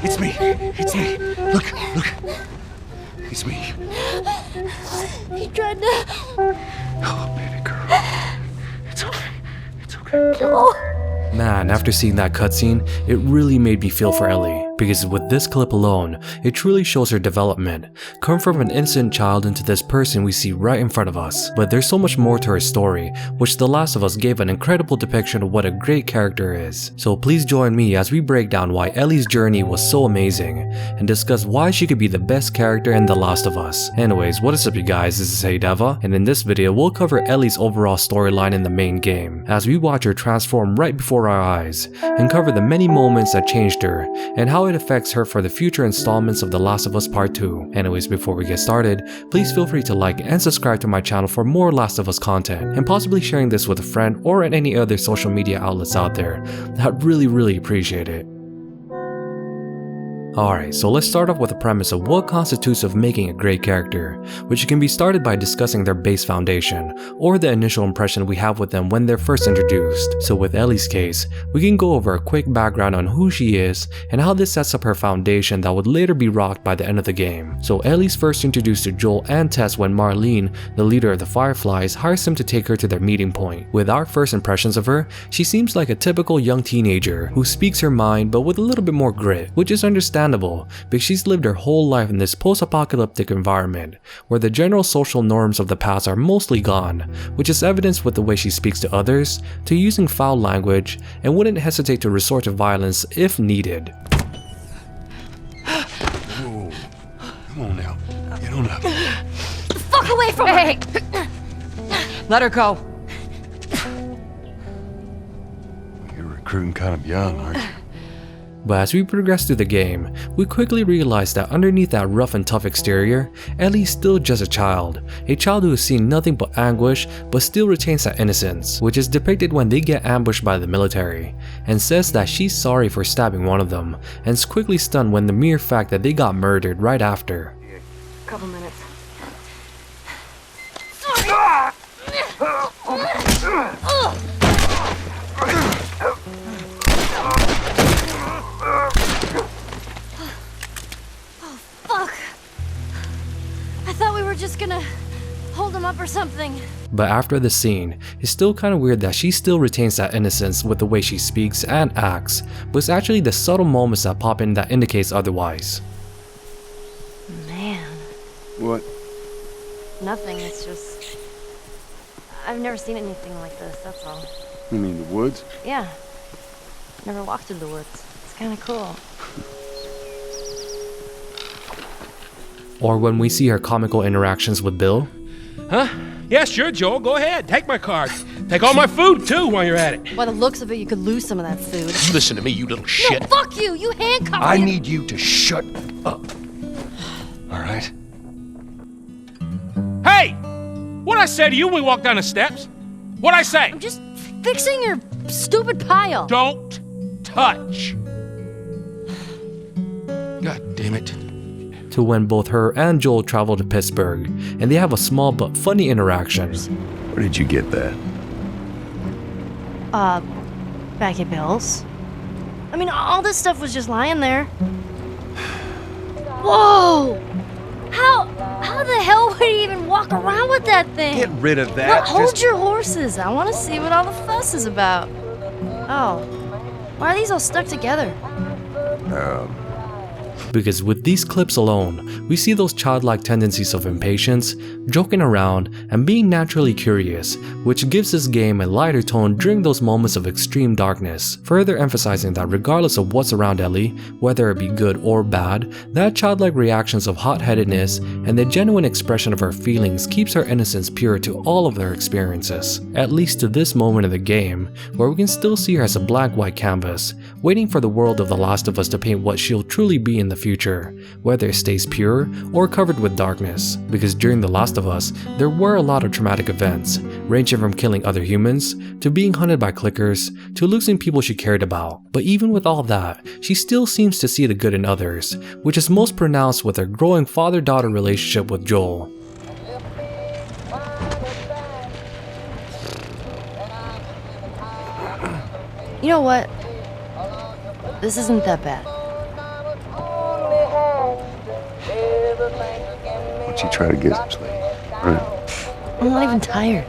It's me. It's me. Look. It's me. He tried to... Oh, baby girl. It's okay. It's okay. Oh. Man, after seeing that cutscene, it really made me feel for Ellie, because with this clip alone, it truly shows her development, come from an innocent child into this person we see right in front of us. But there's so much more to her story, which The Last of Us gave an incredible depiction of what a great character is. So please join me as we break down why Ellie's journey was so amazing, and discuss why she could be the best character in The Last of Us. Anyways, what is up you guys, this is DeVuH, and in this video we'll cover Ellie's overall storyline in the main game, as we watch her transform right before our eyes, and cover the many moments that changed her, and how it affects her for the future installments of The Last of Us Part 2. Anyways, before we get started, please feel free to like and subscribe to my channel for more Last of Us content, and possibly sharing this with a friend or at any other social media outlets out there. I'd really appreciate it. Alright, so let's start off with the premise of what constitutes of making a great character, which can be started by discussing their base foundation, or the initial impression we have with them when they're first introduced. So with Ellie's case, we can go over a quick background on who she is, and how this sets up her foundation that would later be rocked by the end of the game. So Ellie's first introduced to Joel and Tess when Marlene, the leader of the Fireflies, hires him to take her to their meeting point. With our first impressions of her, she seems like a typical young teenager, who speaks her mind but with a little bit more grit, which is understandable because she's lived her whole life in this post-apocalyptic environment where the general social norms of the past are mostly gone, which is evidenced with the way she speaks to others, to using foul language, and wouldn't hesitate to resort to violence if needed. Whoa. Come on now. Get on up. The fuck away from Hey! Let her go. You're recruiting kind of young, aren't you? But as we progress through the game, we quickly realize that underneath that rough and tough exterior, Ellie's still just a child who has seen nothing but anguish but still retains that innocence, which is depicted when they get ambushed by the military, and says that she's sorry for stabbing one of them, and is quickly stunned when the mere fact that they got murdered right after. Couple minutes. Fuck. I thought we were just gonna hold him up or something. But after this scene, it's still kinda weird that she still retains that innocence with the way she speaks and acts, but it's actually the subtle moments that pop in that indicates otherwise. Man. What? Nothing, it's just... I've never seen anything like this, that's all. You mean the woods? Yeah. Never walked through the woods. It's kinda cool. Or when we see her comical interactions with Bill. Huh? Yeah, sure, Joel. Go ahead. Take my card. Take all my food, too, while you're at it. By the looks of it, you could lose some of that food. Listen to me, you little shit. No, fuck you! You handcuffed I me! need you to shut up. All right? Hey! What'd I say to you when we walked down the steps? What'd I say? I'm just fixing your stupid pile. Don't touch. God damn it. To when both her and Joel travel to Pittsburgh, and they have a small but funny interaction. Where did you get that? Back at Bill's. I mean, all this stuff was just lying there. Whoa! How the hell would he even walk around with that thing? Get rid of Well, that. hold your horses. I want to see what all the fuss is about. Oh, why are these all stuck together? Because with these clips alone, we see those childlike tendencies of impatience, joking around, and being naturally curious, which gives this game a lighter tone during those moments of extreme darkness, further emphasizing that regardless of what's around Ellie, whether it be good or bad, that childlike reactions of hot-headedness and the genuine expression of her feelings keeps her innocence pure to all of their experiences, at least to this moment in the game, where we can still see her as a blank-white canvas, waiting for the world of The Last of Us to paint what she'll truly be in the future, whether it stays pure or covered with darkness. Because during The Last of Us, there were a lot of traumatic events, ranging from killing other humans, to being hunted by clickers, to losing people she cared about. But even with all that, she still seems to see the good in others, which is most pronounced with her growing father-daughter relationship with Joel. You know what? This isn't that bad. you try to get some sleep. Right? I'm not even tired.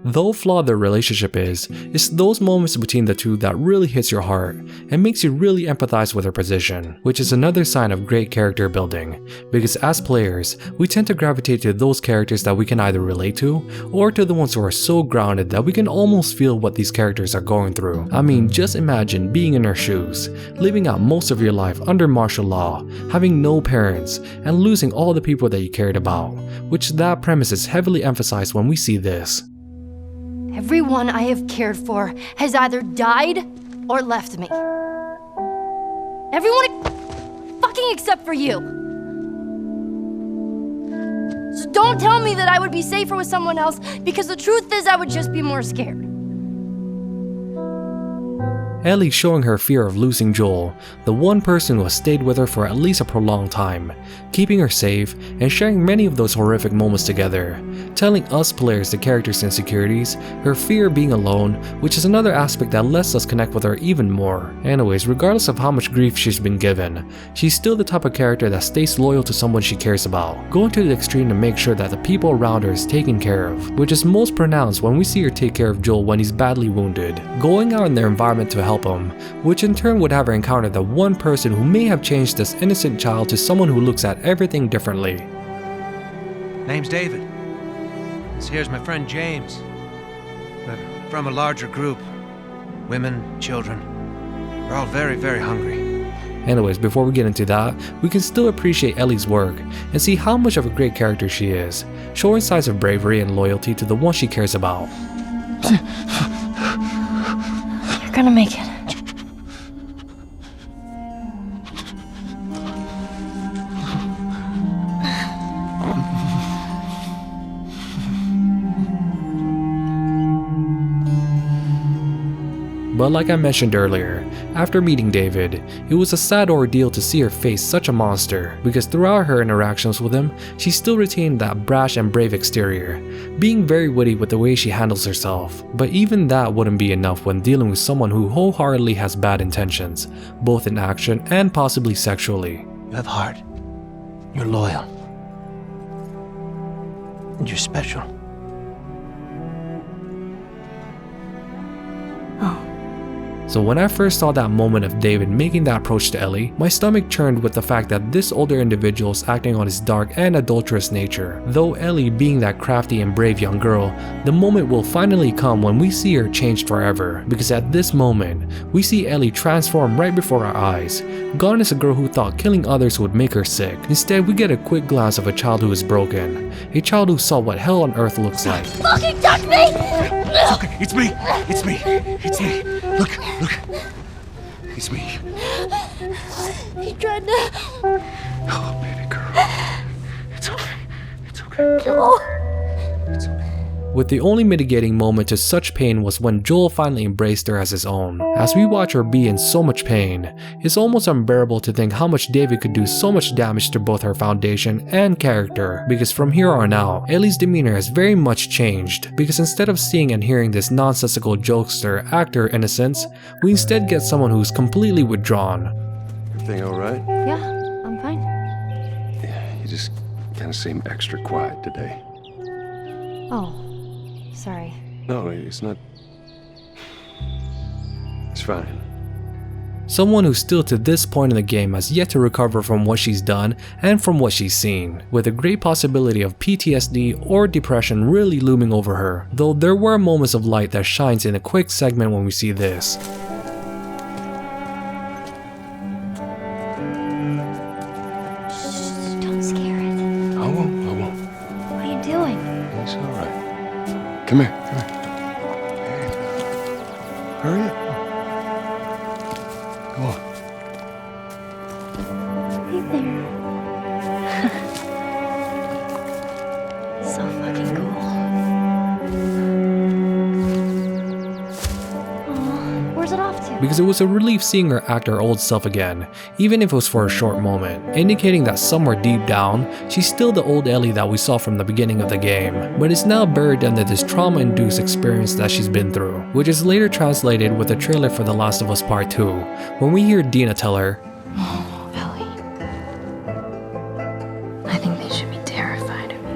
Though flawed their relationship is, it's those moments between the two that really hits your heart and makes you really empathize with her position, which is another sign of great character building, because as players, we tend to gravitate to those characters that we can either relate to, or to the ones who are so grounded that we can almost feel what these characters are going through. I mean, just imagine being in her shoes, living out most of your life under martial law, having no parents, and losing all the people that you cared about, which that premise is heavily emphasized when we see this. Everyone I have cared for has either died or left me. Everyone fucking except for you. So don't tell me that I would be safer with someone else, because the truth is I would just be more scared. Ellie showing her fear of losing Joel, the one person who has stayed with her for at least a prolonged time, keeping her safe and sharing many of those horrific moments together, telling us players the character's insecurities, her fear of being alone, which is another aspect that lets us connect with her even more. Anyways, regardless of how much grief she's been given, she's still the type of character that stays loyal to someone she cares about, going to the extreme to make sure that the people around her is taken care of, which is most pronounced when we see her take care of Joel when he's badly wounded, going out in their environment to help him, which in turn would have her encounter the one person who may have changed this innocent child to someone who looks at everything differently. Name's David. This here's my friend James. We're from a larger group. Women, children. We're all very, very hungry. Anyways, before we get into that, we can still appreciate Ellie's work and see how much of a great character she is, showing signs of bravery and loyalty to the one she cares about. You're gonna make it. But like I mentioned earlier, after meeting David, it was a sad ordeal to see her face such a monster, because throughout her interactions with him, she still retained that brash and brave exterior, being very witty with the way she handles herself. But even that wouldn't be enough when dealing with someone who wholeheartedly has bad intentions, both in action and possibly sexually. You have heart. You're loyal. And you're special. So when I first saw that moment of David making that approach to Ellie, my stomach churned with the fact that this older individual is acting on his dark and adulterous nature. Though Ellie being that crafty and brave young girl, the moment will finally come when we see her changed forever, because at this moment, we see Ellie transform right before our eyes. Gone is a girl who thought killing others would make her sick. Instead, we get a quick glance of a child who is broken. A child who saw what hell on earth looks like. Fucking touch me! It's okay. It's me. It's me. It's me. Look. It's me. He tried to... Oh, baby girl. It's okay. It's okay. Joel. It's okay. With the only mitigating moment to such pain was when Joel finally embraced her as his own. As we watch her be in so much pain, it's almost unbearable to think how much David could do so much damage to both her foundation and character, because from here on out, Ellie's demeanor has very much changed, because instead of seeing and hearing this nonsensical jokester act her innocence, we instead get someone who's completely withdrawn. Everything all right? Yeah, I'm fine. Yeah, you just kind of seem extra quiet today. Oh, sorry. No, it's not. It's fine. Someone who still to this point in the game has yet to recover from what she's done and from what she's seen, with a great possibility of PTSD or depression really looming over her, though there were moments of light that shines in a quick segment when we see this. Don't scare it. I won't. What are you doing? It's all right. Come here. There you go. Hurry up. Go on. Hey there. So fucking cool. Aw, where's it off to? because it was a relief seeing her act her old self again, even if it was for a short moment, indicating that somewhere deep down, she's still the old Ellie that we saw from the beginning of the game, but is now buried under this trauma-induced experience that she's been through, which is later translated with the trailer for The Last of Us Part 2, when we hear Dina tell her, Oh, Ellie. I think they should be terrified of you.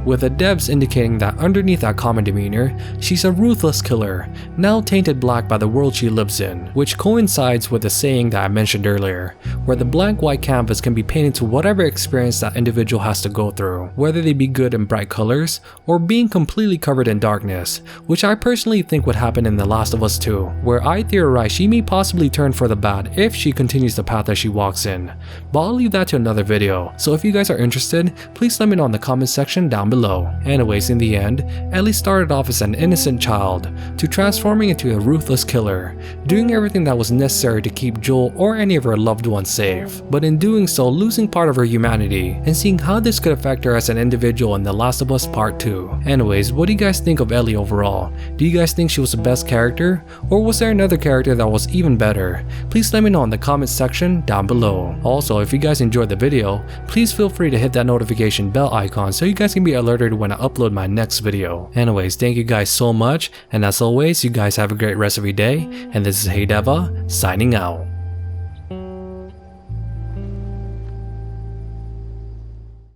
with the depths indicating that underneath that common demeanor, she's a ruthless killer, now tainted black by the world she lives in, which coincides with the saying that I mentioned earlier, where the blank white canvas can be painted to whatever experience that individual has to go through, whether they be good in bright colors, or being completely covered in darkness, which I personally think would happen in The Last of Us 2, where I theorize she may possibly turn for the bad if she continues the path that she walks in, but I'll leave that to another video, so if you guys are interested, please let me know in the comment section down below. Anyways, in the end, Ellie started off as an innocent child, to transforming into a ruthless killer, doing everything that was necessary to keep Joel or any of her loved ones safe, but in doing so losing part of her humanity, and seeing how this could affect her as an individual in The Last of Us Part 2. Anyways, what do you guys think of Ellie overall? Do you guys think she was the best character, or was there another character that was even better? Please let me know in the comment section down below. Also, if you guys enjoyed the video, please feel free to hit that notification bell icon so you guys can be alerted when I upload my next video. Anyways, thank you guys so much, and as always, you guys have a great rest of your day, and this is Hey DeVuH, signing out.